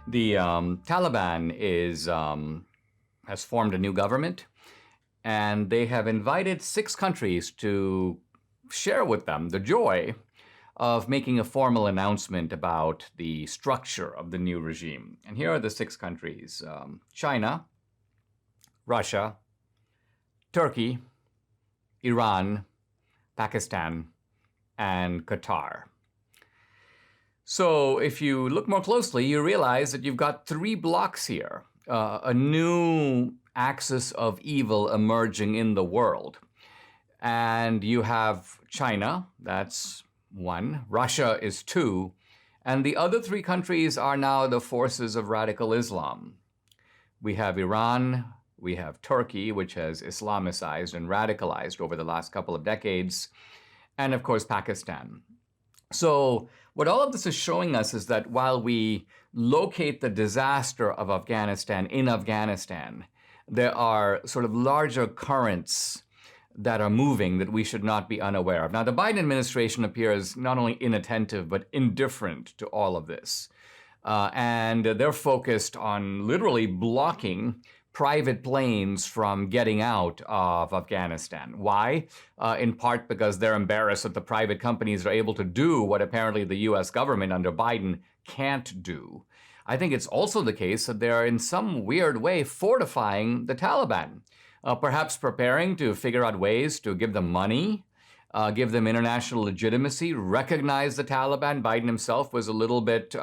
The Taliban has formed a new government, and they have invited 6 countries to share with them the joy of making a formal announcement about the structure of the new regime. And here are the 6 countries: China, Russia, Turkey, Iran, Pakistan, and Qatar. So if you look more closely, you realize that you've got 3 blocks here, a new axis of evil emerging in the world. And you have China, that's 1, Russia is 2, and the other 3 countries are now the forces of radical Islam. We have Iran, we have Turkey, which has Islamicized and radicalized over the last couple of decades, and of course Pakistan. So what all of this is showing us is that while we locate the disaster of Afghanistan in Afghanistan, there are sort of larger currents that are moving that we should not be unaware of. Now, the Biden administration appears not only inattentive, but indifferent to all of this. And they're focused on literally blocking private planes from getting out of Afghanistan. Why? In part because they're embarrassed that the private companies are able to do what apparently the US government under Biden can't do. I think it's also the case that they're in some weird way fortifying the Taliban, perhaps preparing to figure out ways to give them money, give them international legitimacy, recognize the Taliban. Biden himself was a little bit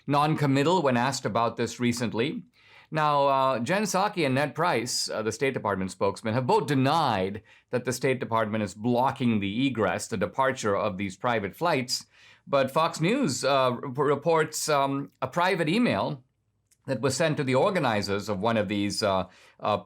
non-committal when asked about this recently. Now, Jen Psaki and Ned Price, the State Department spokesman, have both denied that the State Department is blocking the egress, the departure of these private flights. But Fox News reports a private email that was sent to the organizers of one of these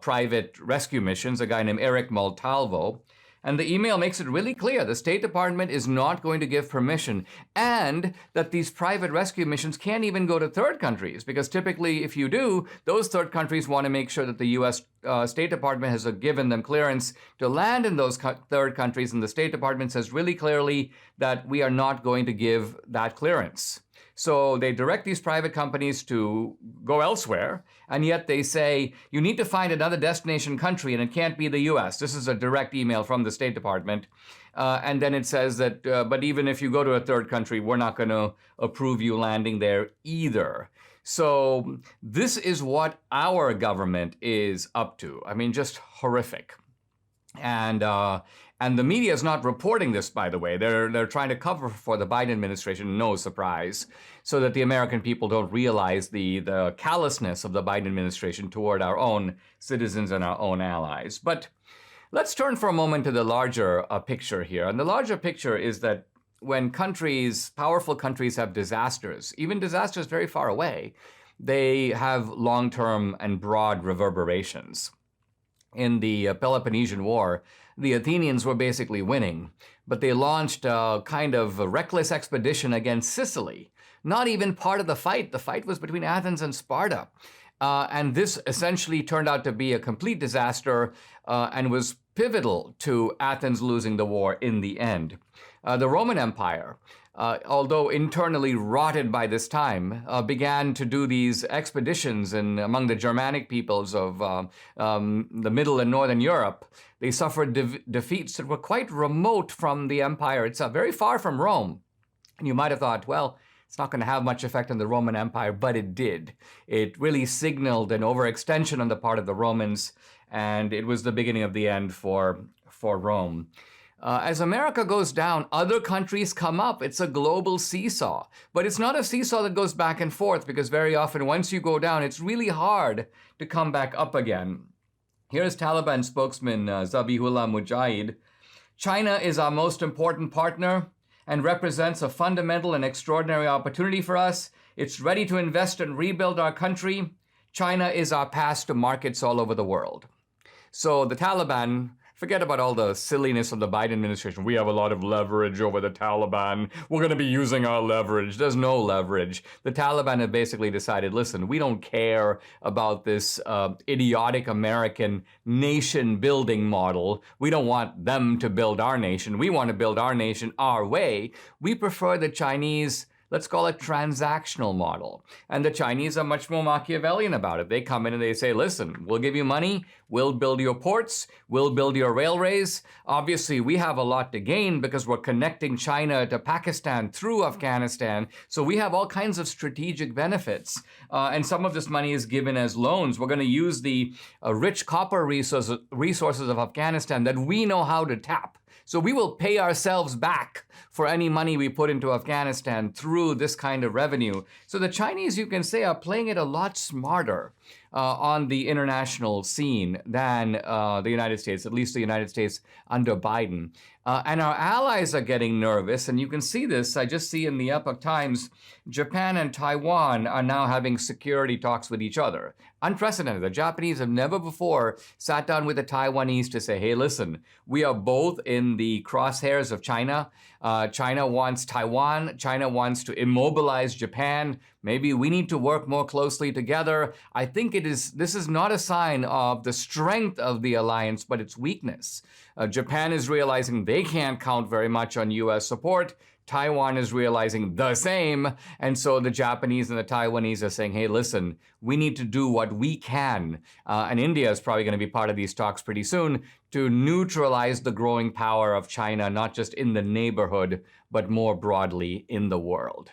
private rescue missions, a guy named Eric Montalvo. And the email makes it really clear the State Department is not going to give permission, and that these private rescue missions can't even go to third countries, because typically if you do, those third countries want to make sure that the U.S. State Department has given them clearance to land in those third countries, and the State Department says really clearly that we are not going to give that clearance. So they direct these private companies to go elsewhere, and yet they say, you need to find another destination country, and it can't be the U.S. This is a direct email from the State Department. And then it says that, but even if you go to a third country, we're not going to approve you landing there either. So this is what our government is up to. I mean, just horrific. And the media is not reporting this, by the way. They're trying to cover for the Biden administration, no surprise, so that the American people don't realize the callousness of the Biden administration toward our own citizens and our own allies. But let's turn for a moment to the larger picture here. And the larger picture is that when countries, powerful countries, have disasters, even disasters very far away, they have long-term and broad reverberations. In the Peloponnesian War, the Athenians were basically winning, but they launched a kind of a reckless expedition against Sicily. Not even part of the fight. The fight was between Athens and Sparta. And this essentially turned out to be a complete disaster and was pivotal to Athens losing the war in the end. The Roman Empire, although internally rotted by this time, began to do these expeditions among the Germanic peoples of the Middle and Northern Europe. They suffered defeats that were quite remote from the empire itself, very far from Rome. And you might have thought, well, it's not going to have much effect on the Roman Empire, but it did. It really signaled an overextension on the part of the Romans, and it was the beginning of the end for Rome. As America goes down, other countries come up. It's a global seesaw. But it's not a seesaw that goes back and forth, because very often once you go down, it's really hard to come back up again. Here's Taliban spokesman Zabihullah Mujahid. China is our most important partner and represents a fundamental and extraordinary opportunity for us. It's ready to invest and rebuild our country. China is our path to markets all over the world. So the Taliban, forget about all the silliness of the Biden administration. We have a lot of leverage over the Taliban. We're going to be using our leverage. There's no leverage. The Taliban have basically decided, listen, we don't care about this idiotic American nation-building model. We don't want them to build our nation. We want to build our nation our way. We prefer the Chinese let's call it transactional model. And the Chinese are much more Machiavellian about it. They come in and they say, listen, we'll give you money, we'll build your ports, we'll build your railways. Obviously, we have a lot to gain because we're connecting China to Pakistan through Afghanistan. So we have all kinds of strategic benefits. And some of this money is given as loans. We're going to use the rich copper resources of Afghanistan that we know how to tap. So we will pay ourselves back for any money we put into Afghanistan through this kind of revenue. So the Chinese, you can say, are playing it a lot smarter on the international scene than the United States, at least the United States under Biden. And our allies are getting nervous, and you can see this. I just see in the Epoch Times, Japan and Taiwan are now having security talks with each other. Unprecedented. The Japanese have never before sat down with the Taiwanese to say, hey, listen, we are both in the crosshairs of China. China wants Taiwan. China wants to immobilize Japan. Maybe we need to work more closely together. I think this is not a sign of the strength of the alliance, but its weakness. Japan is realizing they can't count very much on US support. Taiwan is realizing the same. And so the Japanese and the Taiwanese are saying, hey, listen, we need to do what we can. And India is probably going to be part of these talks pretty soon to neutralize the growing power of China, not just in the neighborhood, but more broadly in the world.